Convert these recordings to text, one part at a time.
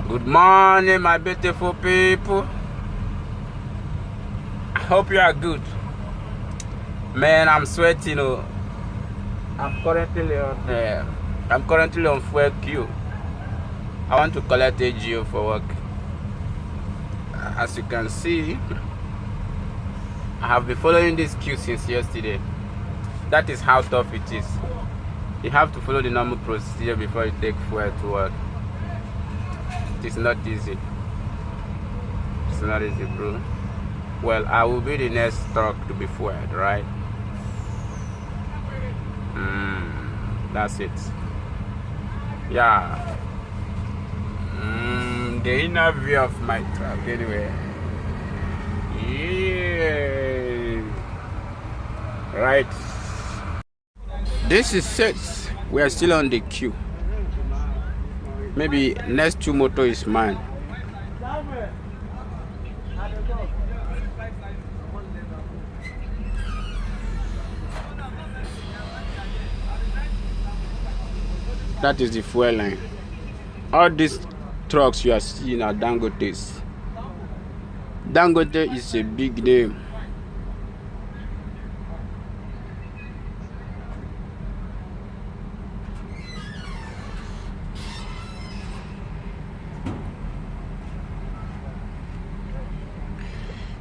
Good morning, my beautiful people. I hope you are good. Man, I'm sweating. I'm currently on fuel queue. I want to collect AGO for work. As you can see, I have been following this queue since yesterday. That is how tough it is. You have to follow the normal procedure before you take fuel to work. It is not easy. It's not easy, bro. Well, I will be the next truck to be fueled, right? That's it. Yeah. The inner view of my truck, anyway. Yeah. Right. This is 6. We are still on the queue. Maybe next 2 motor is mine. That is the fuel line. All these trucks you are seeing are Dangote's. Dangote is a big name.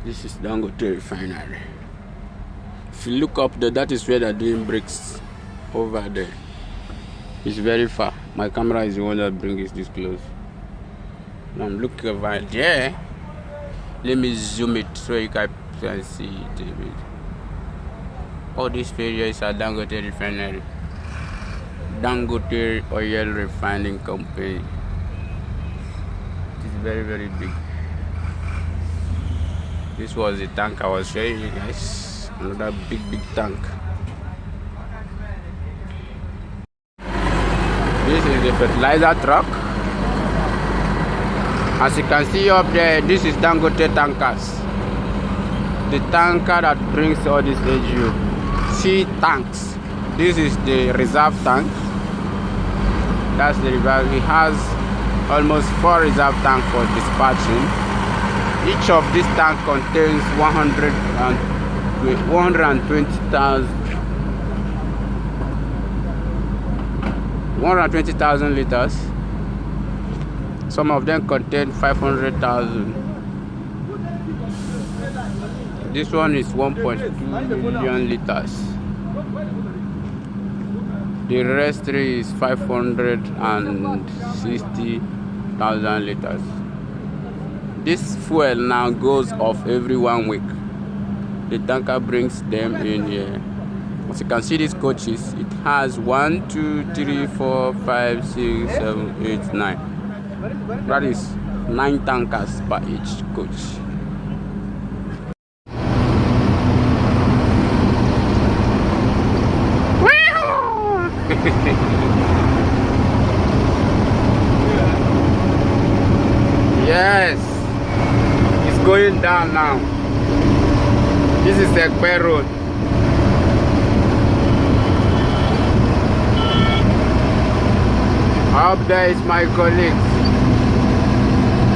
This is Dangote refinery. If you look up there, that is where they're doing bricks over there. It's very far. My camera is the one that brings this close. Now I'm looking over there. Let me zoom it so you can see it a bit. All these areas are Dangote refinery. Dangote oil refining company. It is very, very big. This was the tank I was showing you guys. Another big tank. This is the fertilizer truck. As you can see up there, this is Dangote tankers. The tanker that brings all this AGO. See tanks. This is the reserve tank. That's the reserve. It has almost 4 reserve tanks for dispatching. Each of these tanks contains 120,000 liters. Some of them contain 500,000. This one is 1.2 million liters. The rest 3 is 560,000 liters. This fuel now goes off every 1 week. The tanker brings them in here. As you can see, these coaches, it has 1, 2, 3, 4, 5, 6, 7, 8, 9. That is 9 tankers per each coach. Yes, it's going down now. This is Ekpe Road. Up there is my colleague,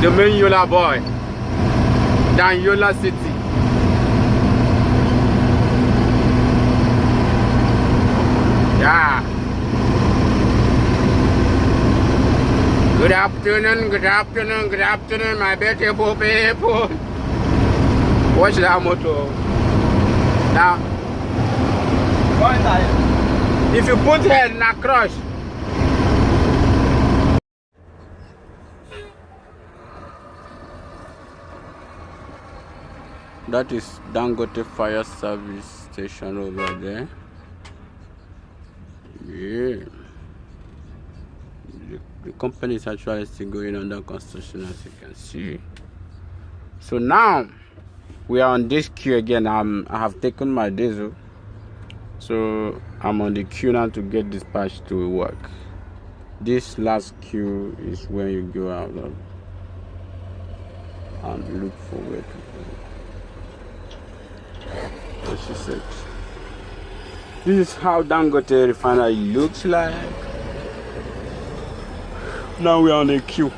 the main Yola boy, down Yola City. Yeah. Good afternoon, my beautiful people. Watch that motor. Now, if you put head in a crush. That is Dangote Fire Service Station over there. Yeah. The company is actually still going under construction, as you can see. So now we are on this queue again. I have taken my diesel, so I'm on the queue now to get dispatched to work. This last queue is when you go out and look for work. What she said. This is how Dangote refinery looks like. Now we are on a queue.